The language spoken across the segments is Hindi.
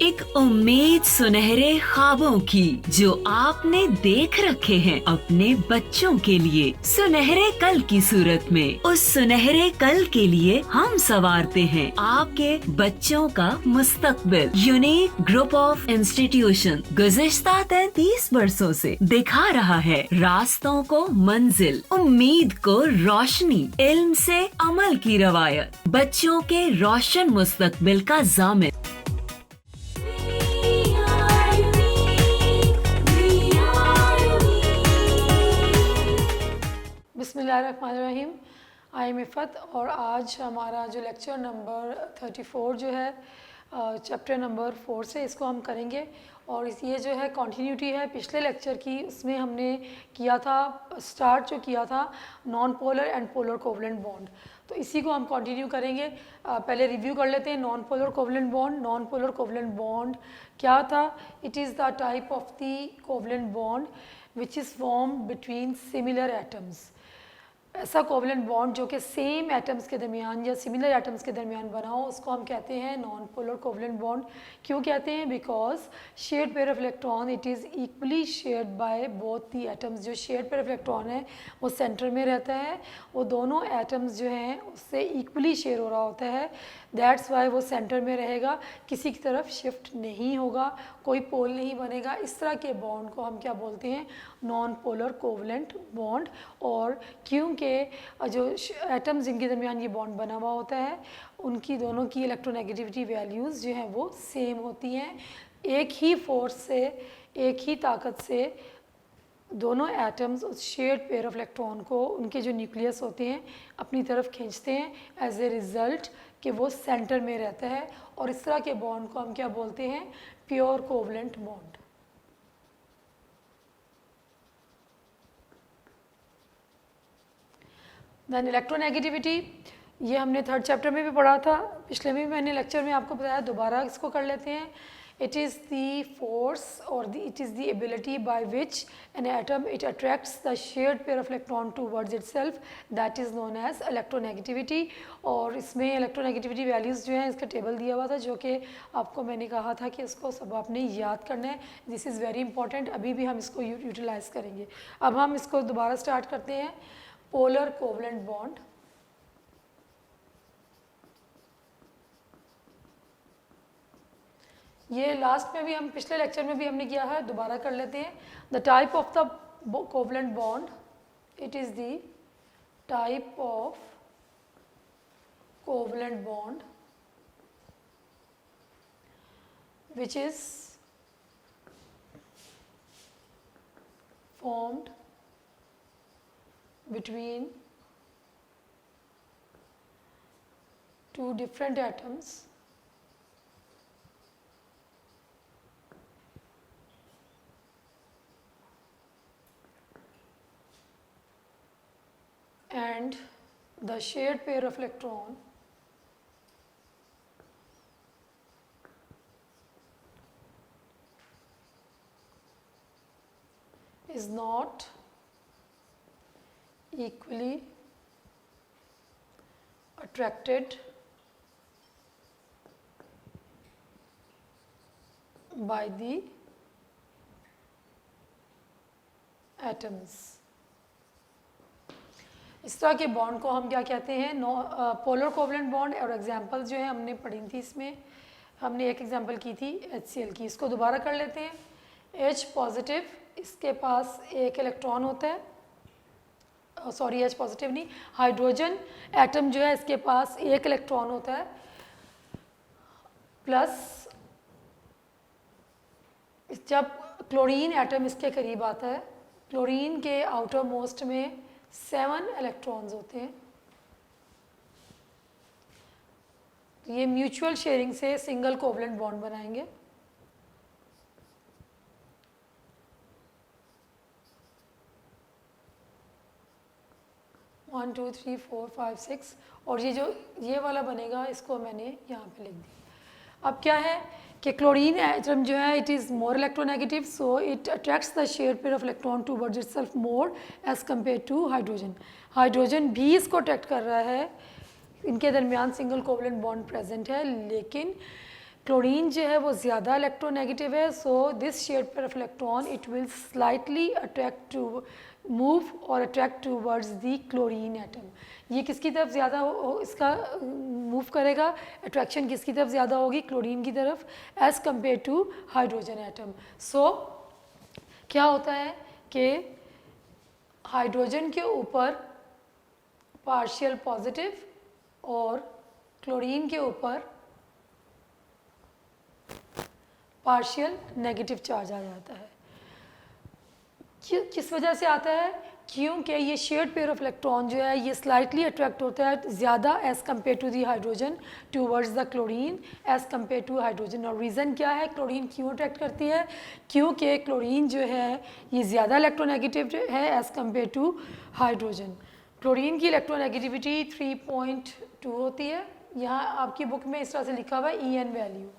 एक उम्मीद सुनहरे ख्वाबों की जो आपने देख रखे हैं अपने बच्चों के लिए, सुनहरे कल की सूरत में। उस सुनहरे कल के लिए हम संवारते हैं आपके बच्चों का मुस्तकबिल। यूनिक ग्रुप ऑफ इंस्टीट्यूशन गुज़िश्ता 33 बरसों से दिखा रहा है रास्तों को मंजिल, उम्मीद को रोशनी, इल्म से अमल की रवायत, बच्चों के रोशन मुस्तकबिल का ज़ामिन। बिस्मिल्लाहिर्रहमानिर्रहीम। आई एम इफ़त और आज हमारा जो लेक्चर नंबर 34 जो है चैप्टर नंबर 4 से इसको हम करेंगे। और ये जो है कंटिन्यूटी है पिछले लेक्चर की। उसमें हमने किया था स्टार्ट जो किया था non polar and polar covalent bond, तो इसी को हम कंटिन्यू करेंगे। पहले रिव्यू कर लेते हैं non polar covalent bond. Non polar covalent bond क्या था? It is the type of the covalent bond which is formed between similar atoms. ऐसा कोवलेंट बॉन्ड जो कि सेम एटम्स के दरमियान या सिमिलर एटम्स के दरमियान बना हो, उसको हम कहते हैं नॉन पोलर कोवलेंट बॉन्ड। क्यों कहते हैं? Because shared pair of electron it is equally shared by both the atoms. जो शेयर्ड पेयर ऑफ इलेक्ट्रॉन है वो सेंटर में रहता है, वो दोनों एटम्स जो हैं उससे इक्वली शेयर हो रहा होता है। दैट्स वाई वो सेंटर में रहेगा, किसी की तरफ शिफ्ट नहीं होगा, कोई पोल नहीं बनेगा। इस तरह के बॉन्ड को हम क्या बोलते हैं? Non polar covalent bond. और क्योंकि जो एटम्स जिनके दरमियान ये बॉन्ड बना हुआ होता है उनकी दोनों की इलेक्ट्रोनेगेटिविटी वैल्यूज़ जो हैं वो सेम होती हैं। एक ही फोर्स से, एक ही ताकत से दोनों एटम्स उस शेयर्ड पेयर ऑफ इलेक्ट्रॉन को, उनके जो न्यूक्लियस होते हैं, अपनी तरफ खींचते हैं एज ए रिज़ल्ट कि वो सेंटर में रहता है। और इस तरह के बॉन्ड को हम क्या बोलते हैं? Pure covalent bond. Than electronegativity, ये हमने थर्ड चैप्टर में भी पढ़ा था, पिछले में भी मैंने लेक्चर में आपको बताया, दोबारा इसको कर लेते हैं। इट इज़ द फोर्स और it is the ability by which an atom it attracts the shared pair of electron towards itself, that is known as electronegativity. और इसमें इलेक्ट्रोनेगेटिविटी वैल्यूज़ जो हैं इसका टेबल दिया हुआ था, जो कि आपको मैंने कहा था कि इसको सब आपने याद करना है। दिस इज़ वेरी इंपॉर्टेंट, अभी भी हम इसको यूटिलाइज़ करेंगे। अब हम इसको दोबारा स्टार्ट करते हैं। पोलर कोवलेंट बॉन्ड, ये लास्ट में भी हम पिछले लेक्चर में भी हमने किया है, दोबारा कर लेते हैं। The type of the covalent bond, it is the type of covalent bond which is formed between two different atoms and the shared pair of electron is not equally attracted by the atoms। इस तरह के बॉन्ड को हम क्या कहते हैं? Polar covalent bond. और एग्जांपल्स जो है हमने पढ़ी थी, इसमें हमने एक एग्जांपल की थी HCl की, इसको दोबारा कर लेते हैं। H पॉजिटिव, इसके पास एक इलेक्ट्रॉन होता है, सॉरी H पॉजिटिव नहीं, हाइड्रोजन एटम जो है इसके पास एक इलेक्ट्रॉन होता है, प्लस जब क्लोरीन एटम इसके करीब आता है, क्लोरीन के आउटर मोस्ट में 7 इलेक्ट्रॉन्स होते हैं। ये म्यूचुअल शेयरिंग से सिंगल कोवलेंट बॉन्ड बनाएंगे। One two three four five six, और ये जो ये वाला बनेगा इसको मैंने यहाँ पे लिख दिया। अब क्या है कि क्लोरीन एटम जो है it is more electronegative, so it attracts the share pair of electron towards itself more as compare to hydrogen. Hydrogen भी इसको अट्रैक्ट कर रहा है, इनके दरमियान सिंगल कोवलेंट बॉन्ड प्रेजेंट है, लेकिन क्लोरीन जो है वो ज़्यादा इलेक्ट्रोनेगेटिव है, so this shared pair of electron it will slightly attract to move और attract towards the chlorine atom. ये किसकी तरफ ज़्यादा इसका मूव करेगा, अट्रैक्शन किसकी तरफ ज़्यादा होगी, क्लोरीन की तरफ, as compare to hydrogen atom. So क्या होता है कि हाइड्रोजन के ऊपर पार्शियल पॉजिटिव और क्लोरीन के ऊपर पार्शियल नेगेटिव चार्ज आ जाता है। किस वजह से आता है, क्योंकि ये शेयर्ड पेयर ऑफ इलेक्ट्रॉन जो है ये स्लाइटली अट्रैक्ट होता है ज़्यादा as compare to the hydrogen towards the chlorine as compare to hydrogen. और रीज़न क्या है, क्लोरीन क्यों अट्रैक्ट करती है, क्योंकि क्लोरीन जो है ये ज़्यादा इलेक्ट्रोनेगेटिव है as compare to hydrogen. Chlorine की इलेक्ट्रोनेगेटिविटी 3.2 होती है। यहाँ आपकी बुक में इस तरह से लिखा हुआ है EN वैल्यू।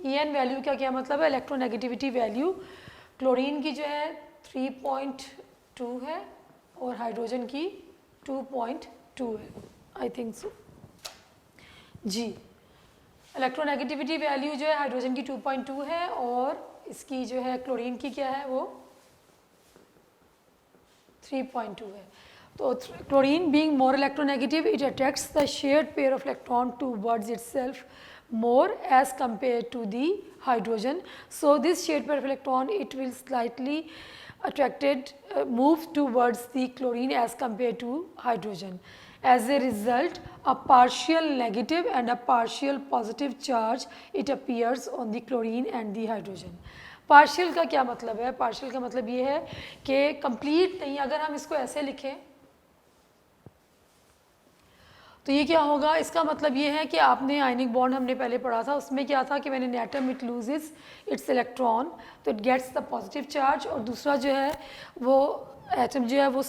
EN वैल्यू का क्या मतलब है, इलेक्ट्रोनेगेटिविटी वैल्यू। क्लोरीन की जो है 3.2 है और हाइड्रोजन की 2.2 है, आई थिंक सो जी। इलेक्ट्रोनेगेटिविटी वैल्यू जो है हाइड्रोजन की 2.2 है और इसकी जो है क्लोरीन की क्या है वो 3.2 है। तो chlorine being more electronegative it attracts the shared pair of electron towards itself more as compared to the hydrogen. So this shared pair of electron it will slightly attracted move towards the chlorine as compared to hydrogen. As a result, a partial negative and a partial positive charge it appears on the chlorine and the hydrogen. Partial का क्या मतलब है, पार्शियल का मतलब ये है कि कंप्लीट नहीं। अगर हम इसको ऐसे लिखें तो ये क्या होगा, इसका मतलब ये है कि आपने आयनिक बॉन्ड हमने पहले पढ़ा था, उसमें क्या था कि मैंने an atom it loses its electron तो it gets the positive charge, और दूसरा जो है वो एटम जो है वो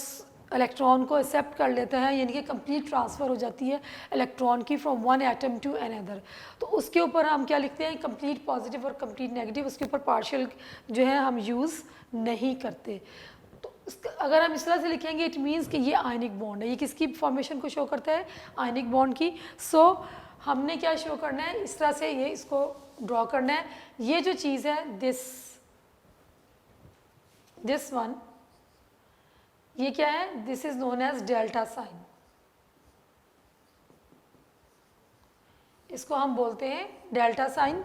इलेक्ट्रॉन को एक्सेप्ट कर लेता है, यानी कि कंप्लीट ट्रांसफ़र हो जाती है इलेक्ट्रॉन की from one atom to another. तो उसके ऊपर हम क्या लिखते हैं, कंप्लीट पॉजिटिव और कंप्लीट नेगेटिव, उसके ऊपर पार्शियल जो है हम यूज़ नहीं करते। अगर हम इस तरह से लिखेंगे इट मीन्स कि ये आयनिक बॉन्ड है। ये किसकी फॉर्मेशन को शो करता है, आयनिक बॉन्ड की। सो हमने क्या शो करना है, इस तरह से ये इसको ड्रॉ करना है। ये जो चीज़ है दिस वन, ये क्या है, this is known as delta sign. इसको हम बोलते हैं डेल्टा साइन।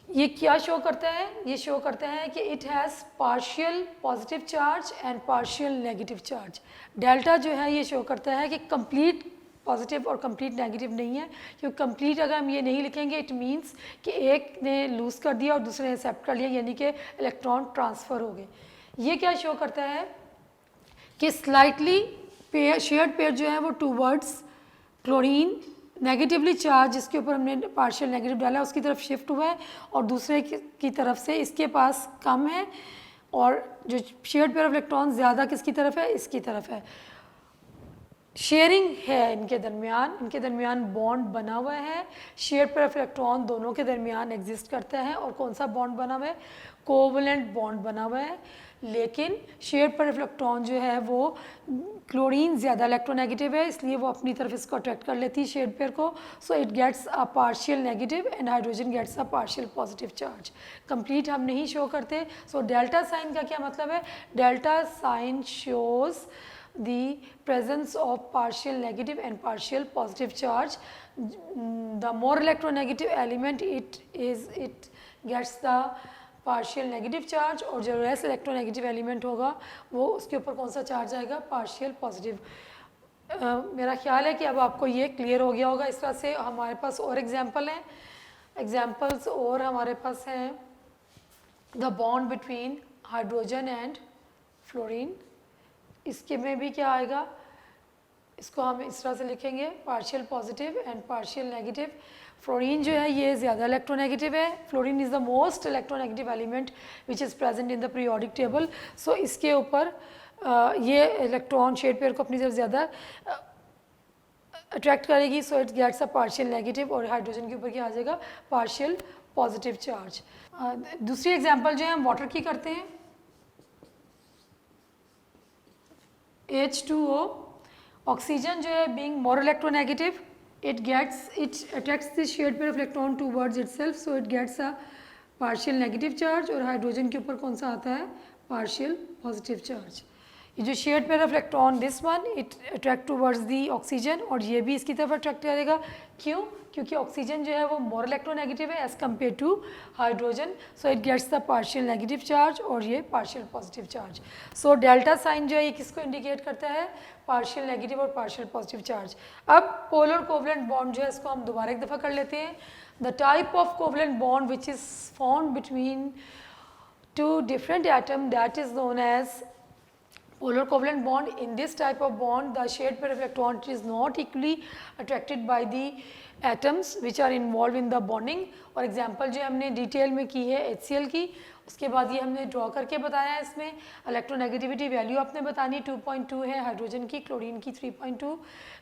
ये क्या शो करता है, ये शो करता है कि it has partial positive charge and partial negative charge. Delta जो है ये शो करता है कि कंप्लीट पॉजिटिव और कंप्लीट नेगेटिव नहीं है, क्योंकि कंप्लीट अगर हम ये नहीं लिखेंगे इट मींस कि एक ने लूज़ कर दिया और दूसरे ने एक्सेप्ट कर लिया, यानी कि इलेक्ट्रॉन ट्रांसफ़र हो गए। ये क्या शो करता है कि स्लाइटली शेयर्ड पेयर जो है वो टूवर्ड्स क्लोरीन नेगेटिवली चार्ज, जिसके ऊपर हमने पार्शियल नेगेटिव डाला उसकी तरफ शिफ्ट हुआ है, और दूसरे की तरफ से इसके पास कम है, और जो शेयर्ड पेयर ऑफ इलेक्ट्रॉन ज़्यादा किसकी तरफ है, इसकी तरफ है। शेयरिंग है इनके दरमियान बॉन्ड बना हुआ है। शेयर्ड पेयर ऑफ इलेक्ट्रॉन दोनों के दरमियान एग्जिस्ट करता है, और कौन सा बॉन्ड बना हुआ है, कोवलेंट बॉन्ड बना हुआ है। लेकिन शेयर्ड पेयर ऑफ इलेक्ट्रॉन जो है वो क्लोरीन ज़्यादा इलेक्ट्रोनेगेटिव है, इसलिए वो अपनी तरफ इसको अट्रैक्ट कर लेती है शेयर्ड पेयर को। So it gets a partial negative and hydrogen gets a partial positive charge. Complete हम नहीं शो करते। सो डेल्टा साइन का क्या मतलब है, delta sign shows the presence of partial negative and partial positive charge. The more electronegative element it gets the partial negative charge, और जो लेस इलेक्ट्रोनेगेटिव एलिमेंट होगा वो उसके ऊपर कौन सा चार्ज आएगा, पार्शियल पॉजिटिव। मेरा ख्याल है कि अब आपको ये क्लियर हो गया होगा। इस तरह से हमारे पास और एग्जांपल हैं, एग्जांपल्स और हमारे पास हैं the bond between hydrogen and fluorine. इसके में भी क्या आएगा, इसको हम इस तरह से लिखेंगे, partial positive and partial negative. Fluorine जो है ये ज़्यादा इलेक्ट्रोनेगेटिव है। Fluorine is the most electronegative element which is present in the periodic table. So इसके ऊपर ये इलेक्ट्रॉन शेड पेयर को अपनी तरफ ज़्यादा अट्रैक्ट करेगी, so it gets a partial negative, और हाइड्रोजन के ऊपर क्या आ जाएगा, पार्शियल पॉजिटिव चार्ज। दूसरी एग्जाम्पल जो है हम वाटर की करते हैं। H2O, ऑक्सीजन जो है being more electronegative it attracts the shared pair of electron towards itself, so it gets a partial negative charge, और हाइड्रोजन के ऊपर कौन सा आता है, partial positive charge. ये जो shared pair of electron this one it attract towards the oxygen, और ये भी इसकी तरफ अट्रैक्ट करेगा. क्यों? क्योंकि ऑक्सीजन जो है वो मोर इलेक्ट्रोनेगेटिव है as compare to hydrogen, so it gets the partial negative charge और ये partial positive charge. So delta sign जो है ये किसको इंडिकेट करता है, पार्शियल नेगेटिव और पार्शियल पॉजिटिव चार्ज. अब पोलर कोवलेंट बॉन्ड जो है इसको हम दोबारा एक दफ़ा कर लेते हैं. The type of covalent bond which is found between two different atom that is known as polar covalent bond. In this type of bond the shared pair of electron is not equally attracted by the atoms which are involved in the bonding. और एग्जांपल जो हमने डिटेल में की है HCl की, उसके बाद ये हमने ड्रॉ करके बताया है. इसमें इलेक्ट्रोनेगेटिविटी वैल्यू आपने बतानी 2.2 है हाइड्रोजन की, क्लोरीन की 3.2.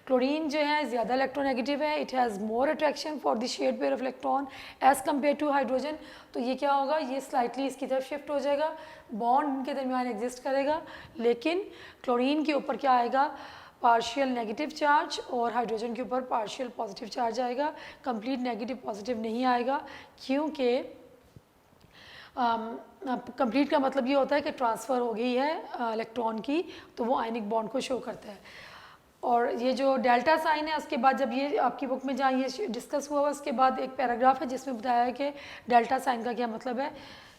क्लोरीन जो है ज़्यादा इलेक्ट्रोनेगेटिव है, it has more attraction for the shared pair of electron as compare to hydrogen. तो ये क्या होगा, ये स्लाइटली इसकी तरफ शिफ्ट हो जाएगा, बॉन्ड इनके दरमियान एग्जिस्ट करेगा, लेकिन क्लोरीन के ऊपर क्या आएगा, पार्शियल नेगेटिव चार्ज, और हाइड्रोजन के ऊपर पार्शियल पॉजिटिव चार्ज आएगा. कंप्लीट नेगेटिव पॉजिटिव नहीं आएगा, क्योंकि कंप्लीट का मतलब ये होता है कि ट्रांसफ़र हो गई है इलेक्ट्रॉन की, तो वो आयनिक बॉन्ड को शो करता है. और ये जो डेल्टा साइन है उसके बाद जब ये आपकी बुक में जहाँ ये डिस्कस हुआ उसके बाद एक पैराग्राफ है जिसमें बताया है कि डेल्टा साइन का क्या मतलब है.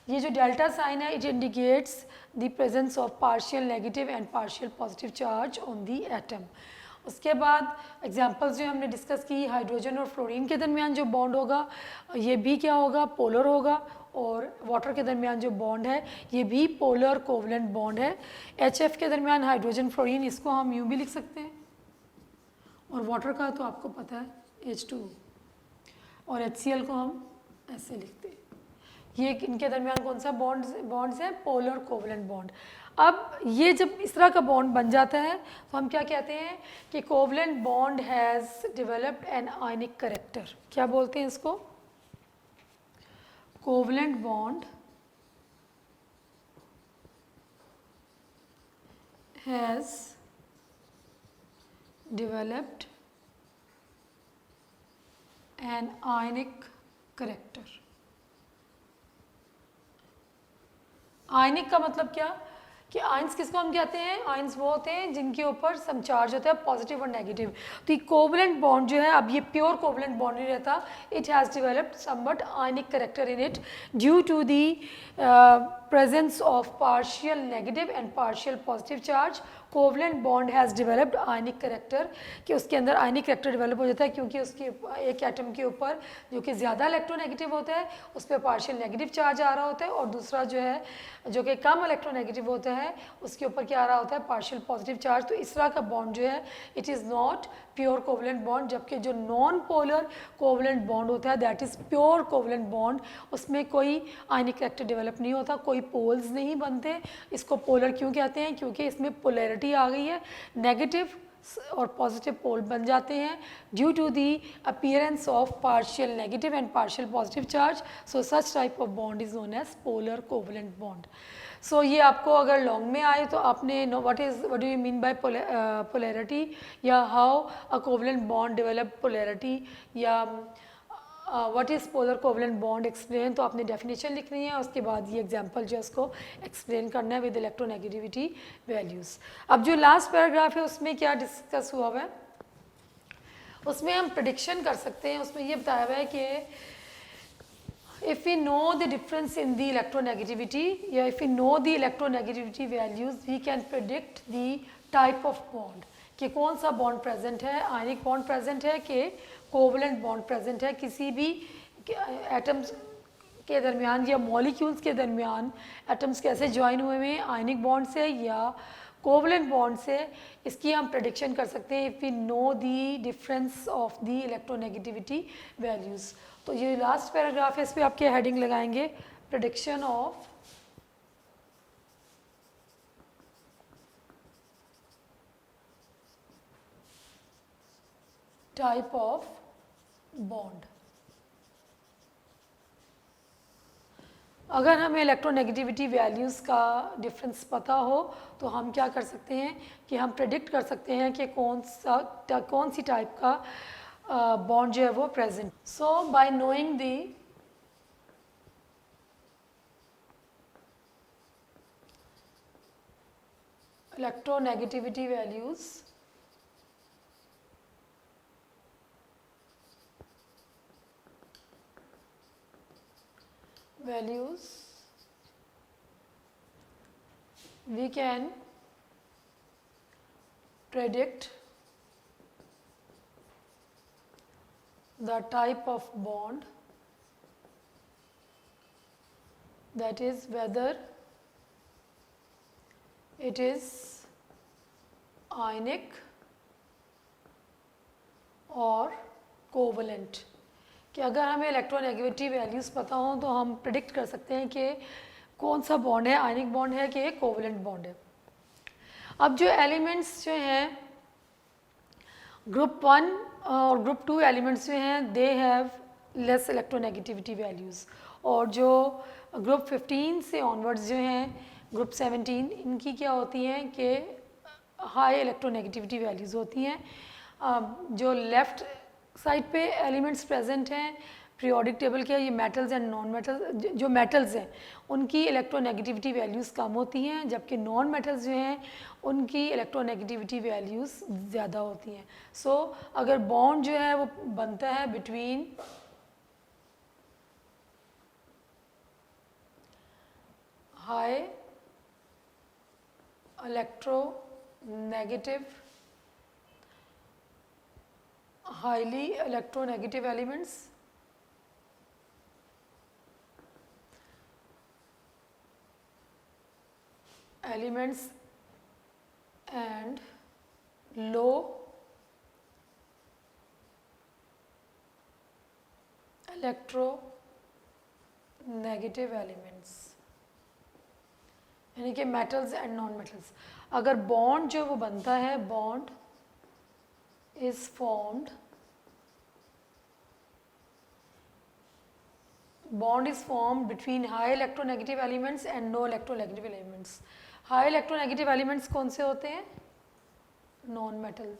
ये जो डेल्टा साइन है it indicates the presence of partial negative and partial positive charge on the atom. उसके बाद एग्जांपल्स जो हमने डिस्कस की, हाइड्रोजन और फ्लोरीन के दरमियान जो बॉन्ड होगा ये भी क्या होगा, पोलर होगा, और वाटर के दरमियान जो बॉन्ड है ये भी पोलर कोवलेंट बॉन्ड है. HF के दरमियान हाइड्रोजन फ्लोरीन, इसको हम यूँ भी लिख सकते हैं, और वाटर का तो आपको पता है H2, और HCl को हम ऐसे लिखते हैं. ये इनके दरमियान कौन सा बॉन्ड्स है, पोलर कोवलेंट बॉन्ड. अब ये जब इस तरह का बॉन्ड बन जाता है तो हम क्या कहते हैं कि covalent bond has developed an ionic character. क्या बोलते हैं इसको, covalent bond has developed an ionic character. आयनिक का मतलब क्या कि आयंस किसको हम कहते हैं, आयंस वो होते हैं जिनके ऊपर सम चार्ज होता है पॉजिटिव और नेगेटिव. तो ये कोवलेंट बॉन्ड जो है, अब ये प्योर कोवलेंट बॉन्ड नहीं रहता, it has developed somewhat ionic character in it due to the presence of partial negative and partial positive charge. Covalent bond has developed ionic character, कि उसके अंदर आयनिक करेक्टर डेवलप हो जाता है क्योंकि उसके एक एटम के ऊपर जो कि ज़्यादा इलेक्ट्रोनेगेटिव होता है उस पर पार्शियल नेगेटिव चार्ज आ रहा होता है, और दूसरा जो है जो कि कम इलेक्ट्रोनेगेटिव होता है उसके ऊपर क्या आ रहा होता है, पार्शियल पॉजिटिव चार्ज. तो इस तरह का बॉन्ड जो है it is not pure covalent bond. जबकि जो नॉन पोलर कोवलेंट बॉन्ड होता है that is pure covalent bond, उसमें कोई आयनिक करेक्टर डेवलप नहीं होता, कोई पोल्स नहीं बनते. इसको पोलर क्यों कहते हैं, क्योंकि इसमें पोलैरिटी आ गई है, नेगेटिव और पॉजिटिव पोल बन जाते हैं due to the appearance of partial negative and partial positive charge. So such type of bond is known as polar covalent bond. So ये आपको अगर लॉन्ग में आए तो आपने know what do you mean by polarity, या how a covalent bond develop polarity, या what is polar covalent bond explain. तो आपने डेफिनेशन लिखनी है, उसके बाद ये एग्जांपल जो है उसको एक्सप्लेन करना है विद इलेक्ट्रोनेगेटिविटी वैल्यूज़. अब जो लास्ट पैराग्राफ है उसमें क्या डिस्कस हुआ हुआ है, उसमें हम प्रेडिक्शन कर सकते हैं. उसमें ये बताया हुआ है कि if we know the difference in the electronegativity, या if we know the electronegativity values, we can predict the type of bond, कि कौन सा बॉन्ड प्रेजेंट है, आयनिक बॉन्ड प्रेजेंट है कि कोवलेंट बॉन्ड प्रेजेंट है किसी भी एटम्स के दरमियान या मॉलिक्यूल्स के दरमियान. एटम्स कैसे ज्वाइन हुए हैं, आयनिक बॉन्ड से या कोवलेंट बॉन्ड से, इसकी हम प्रेडिक्शन कर सकते हैं if we know the difference of the electronegativity values. तो ये लास्ट पैराग्राफ है, इस पर आपके हेडिंग लगाएंगे prediction of type of bond. अगर हमें इलेक्ट्रोनेगेटिविटी वैल्यूज़ का डिफरेंस पता हो तो हम क्या कर सकते हैं कि हम प्रेडिक्ट कर सकते हैं कि कौन सी टाइप का बॉन्ड जो है वो present. So bye knowing the electronegativity values we can predict the type of bond, that is whether it is ionic और कोवलेंट। कि अगर हमें इलेक्ट्रोनेगेटिविटी वैल्यूज़ पता हो तो हम प्रिडिक्ट कर सकते हैं कि कौन सा बॉन्ड है, आयनिक बॉन्ड है कि कोवलेंट बॉन्ड है। अब जो एलिमेंट्स जो हैं ग्रुप 1 और ग्रुप 2 एलिमेंट्स जो हैं they have less electronegativity values, और जो ग्रुप 15 से ऑनवर्ड्स जो हैं ग्रुप 17 इनकी क्या होती हैं कि हाई इलेक्ट्रोनेगेटिविटी वैल्यूज़ होती हैं। जो लेफ़्ट साइड पे एलिमेंट्स प्रेजेंट हैं पीरियोडिक टेबल के, ये मेटल्स एंड नॉन मेटल्स, जो मेटल्स हैं उनकी इलेक्ट्रोनेगेटिविटी वैल्यूज़ कम होती हैं, जबकि नॉन मेटल्स जो हैं उनकी इलेक्ट्रोनेगेटिविटी वैल्यूज़ ज़्यादा होती हैं। सो अगर बॉन्ड जो है वो बनता है between high electronegative highly electronegative elements and low electronegative elements, यानी कि मेटल्स एंड नॉन मेटल्स। अगर बॉन्ड जो वो बनता है, bond is formed between high electronegative elements and no electronegative elements. high electronegative elements कौन से होते हैं? Non metals.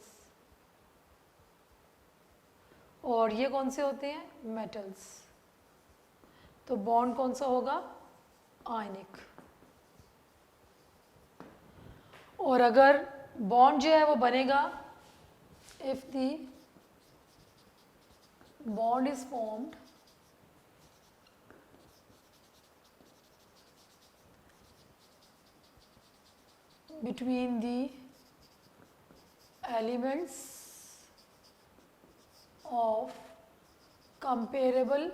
और ये कौन से होते हैं? मेटल्स। तो बॉन्ड कौन सा होगा? आयनिक। और अगर बॉन्ड जो है वो बनेगा if the bond is formed between the elements of comparable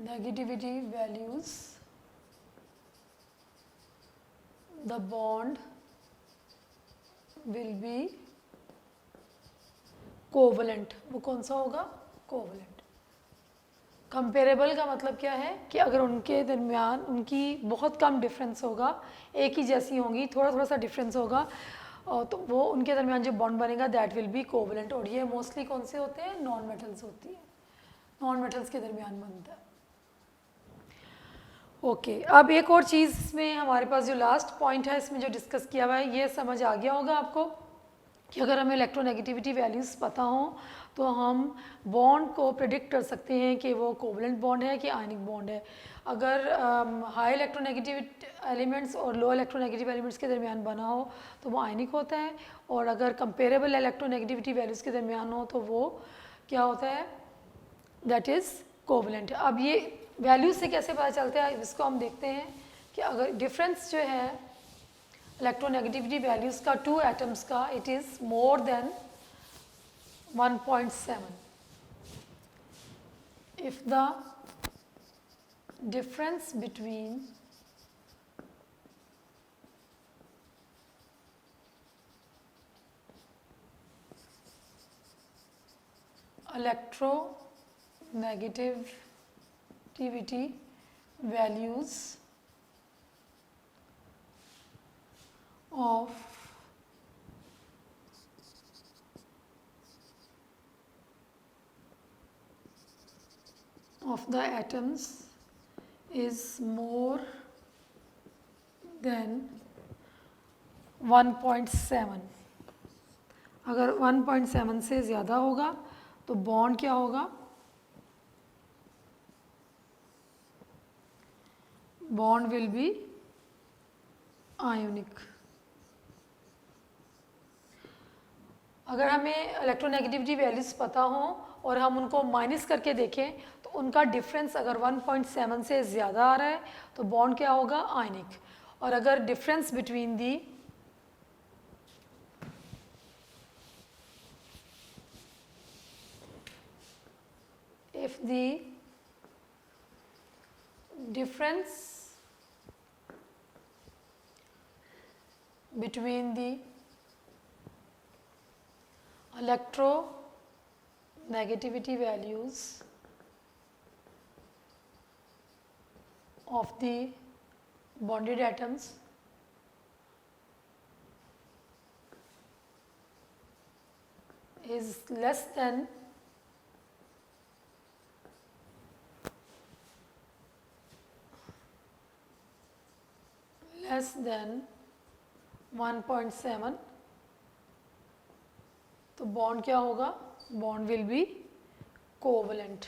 negativity values, the bond will be covalent. वो कौन सा होगा? कोवलेंट। कंपेरेबल का मतलब क्या है कि अगर उनके दरमियान उनकी बहुत कम डिफरेंस होगा, एक ही जैसी होंगी, थोड़ा थोड़ा सा डिफरेंस होगा, तो वो उनके दरमियान जो बॉन्ड बनेगा दैट विल बी कोवलेंट। और ये मोस्टली कौन से होते हैं? नॉन मेटल्स होती है, नॉन मेटल्स के दरमियान बनता है। ओके अब एक और चीज़ इसमें हमारे पास जो लास्ट पॉइंट है इसमें जो डिस्कस किया हुआ है, ये समझ आ गया होगा आपको कि अगर हमें इलेक्ट्रोनेगेटिविटी वैल्यूज़ पता हों तो हम बॉन्ड को प्रिडिक्ट कर सकते हैं कि वो कोवलेंट बॉन्ड है कि आयनिक बॉन्ड है। अगर हाई इलेक्ट्रोनेगेटिव एलिमेंट्स और लो इलेक्ट्रोनेगेटिव एलिमेंट्स के दरमियान बना हो तो वो आयनिक होता है, और अगर कंपेरेबल इलेक्ट्रोनेगेटिविटी वैल्यूज़ के दरमियान हो तो वो क्या होता है? That is covalent. अब ये वैल्यूज से कैसे पता चलता है इसको हम देखते हैं कि अगर डिफरेंस जो है इलेक्ट्रोनेगेटिविटी वैल्यूज़ का टू एटम्स का, it is more than 1.7, if the difference between electronegativity values of of the atoms is more than 1.7. अगर 1.7 से ज़्यादा होगा तो बॉन्ड क्या होगा? Bond will B ionic. अगर हमें इलेक्ट्रोनेगेटिविटी वैल्यूज़ पता हो और हम उनको माइनस करके देखें तो उनका डिफरेंस अगर 1.7 से ज़्यादा आ रहा है तो बॉन्ड क्या होगा? आयनिक। और अगर difference between the if the difference between the electronegativity values of the bonded atoms is less than 1.7 तो बॉन्ड क्या होगा? Bond will be covalent.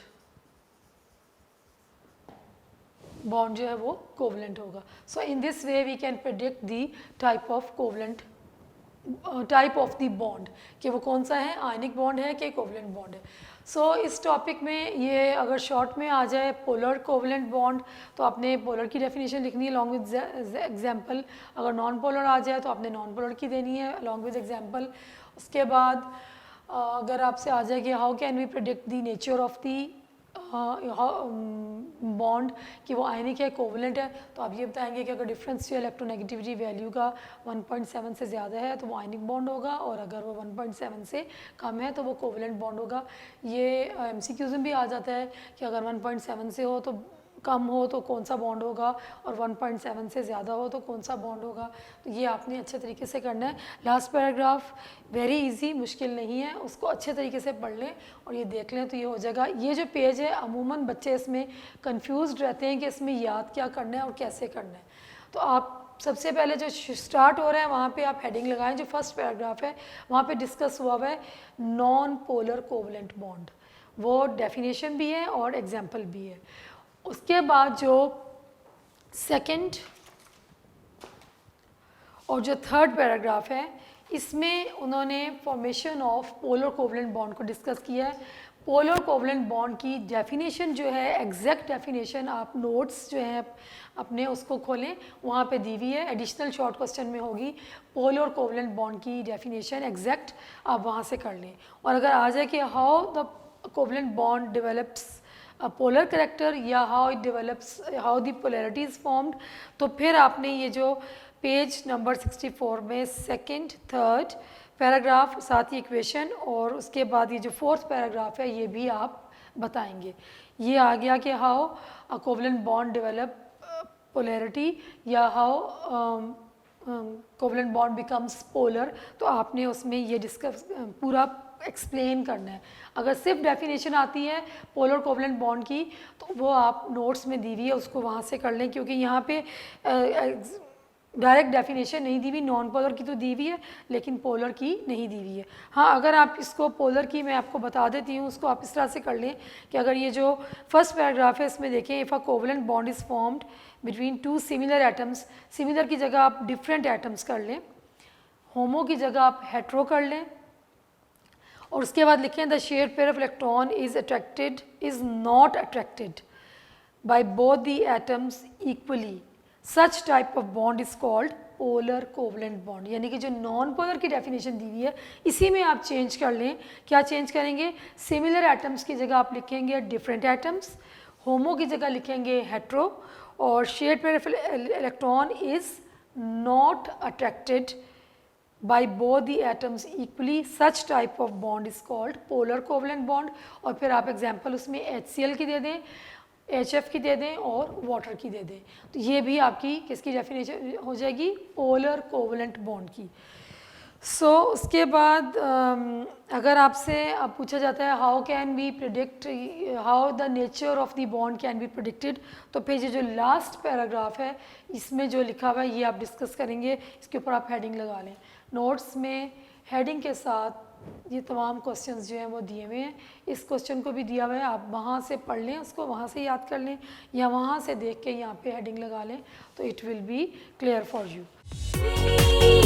Bond जो है वो कोवलेंट होगा। So in this way we can predict the type of covalent type of the bond कि वो कौन सा है, आयनिक बॉन्ड है कि कोवलेंट बॉन्ड है। सो इस टॉपिक में ये अगर शॉर्ट में आ जाए पोलर कोवलेंट बॉन्ड तो आपने पोलर की डेफिनेशन लिखनी है अलॉन्ग विद एग्जांपल। अगर नॉन पोलर आ जाए तो आपने नॉन पोलर की देनी है अलॉन्ग विद एग्जांपल। उसके बाद अगर आपसे आ जाए कि how can we predict the nature of the bond कि वो आयनिक है कोवलेंट है, तो आप ये बताएंगे कि अगर डिफरेंस जो इलेक्ट्रोनेगेटिविटी वैल्यू का 1.7 से ज़्यादा है तो वो आयनिक बॉन्ड होगा और अगर वो 1.7 से कम है तो वो कोवलेंट बॉन्ड होगा। ये MCQs में भी आ जाता है कि अगर 1.7 से हो तो कम हो तो कौन सा बॉन्ड होगा और 1.7 से ज़्यादा हो तो कौन सा बॉन्ड होगा। तो ये आपने अच्छे तरीके से करना है। लास्ट पैराग्राफ वेरी इजी, मुश्किल नहीं है, उसको अच्छे तरीके से पढ़ लें और ये देख लें तो ये हो जाएगा। ये जो पेज है अमूमन बच्चे इसमें कंफ्यूज्ड रहते हैं कि इसमें याद क्या करना है और कैसे करना है। तो आप सबसे पहले जो स्टार्ट हो रहा है वहाँ पे आप हेडिंग लगाएं, जो फर्स्ट पैराग्राफ है वहाँ पे डिस्कस हुआ हुआ है नॉन पोलर कोवलेंट बॉन्ड, वो डेफिनेशन भी है और एग्जाम्पल भी है। उसके बाद जो सेकंड और जो थर्ड पैराग्राफ है इसमें उन्होंने formation of polar covalent bond को डिस्कस किया है। पोलर कोवलेंट बॉन्ड की डेफिनेशन जो है एग्जैक्ट डेफिनेशन आप नोट्स जो है अपने उसको खोलें, वहाँ पे दी हुई है, एडिशनल शॉर्ट क्वेश्चन में होगी पोलर कोवलेंट बॉन्ड की डेफिनेशन एग्जैक्ट, आप वहाँ से कर लें। और अगर आ जाए कि how the covalent bond develops a polar character या how it develops, how the polarity is formed, तो फिर आपने ये जो पेज नंबर 64 में सेकंड थर्ड पैराग्राफ साथ ही इक्वेशन और उसके बाद ये जो फोर्थ पैराग्राफ है ये भी आप बताएंगे। ये आ गया कि how a covalent bond develop polarity या how covalent bond becomes polar, तो आपने उसमें ये डिस्कस पूरा एक्सप्लेन करना है। अगर सिर्फ डेफिनेशन आती है पोलर कोवलेंट बॉन्ड की तो वो आप नोट्स में दी हुई है, उसको वहाँ से कर लें, क्योंकि यहाँ पे डायरेक्ट डेफिनेशन नहीं दी हुई, नॉन पोलर की तो दी हुई है लेकिन पोलर की नहीं दी हुई है। हाँ, अगर आप इसको पोलर की मैं आपको बता देती हूँ, उसको आप इस तरह से कर लें कि अगर ये जो फर्स्ट पैराग्राफ है इसमें देखें, if a covalent bond is formed between two similar atoms, similar की जगह आप डिफरेंट एटम्स कर लें, होमो की जगह आप हेट्रो कर लें और उसके बाद लिखें the shared pair of electron is not attracted by both the atoms equally, such type of bond is called polar covalent bond. यानी कि जो नॉन पोलर की डेफिनेशन दी हुई है इसी में आप चेंज कर लें। क्या चेंज करेंगे? सिमिलर एटम्स की जगह आप लिखेंगे डिफरेंट एटम्स, होमो की जगह लिखेंगे हेट्रो और shared pair of electron is not attracted by both the atoms equally, such type of bond is called polar covalent bond। और फिर आप एग्जांपल उसमें HCl की दे दें, HF की दे दें और वाटर की दे दें, तो ये भी आपकी किसकी डेफिनेशन हो जाएगी? पोलर कोवलेंट बॉन्ड की। उसके बाद अगर आपसे अब पूछा जाता है how can be predict, how the nature of the bond can be predicted, तो फिर ये जो लास्ट पैराग्राफ है इसमें जो लिखा हुआ है ये आप डिस्कस करेंगे, इसके ऊपर आप हेडिंग लगा लें। नोट्स में हेडिंग के साथ ये तमाम क्वेश्चंस जो हैं वो दिए हुए हैं। इस क्वेश्चन को भी दिया हुआ है, आप वहाँ से पढ़ लें, उसको वहाँ से याद कर लें या वहाँ से देख के यहाँ पे हेडिंग लगा लें, तो it will be clear for you.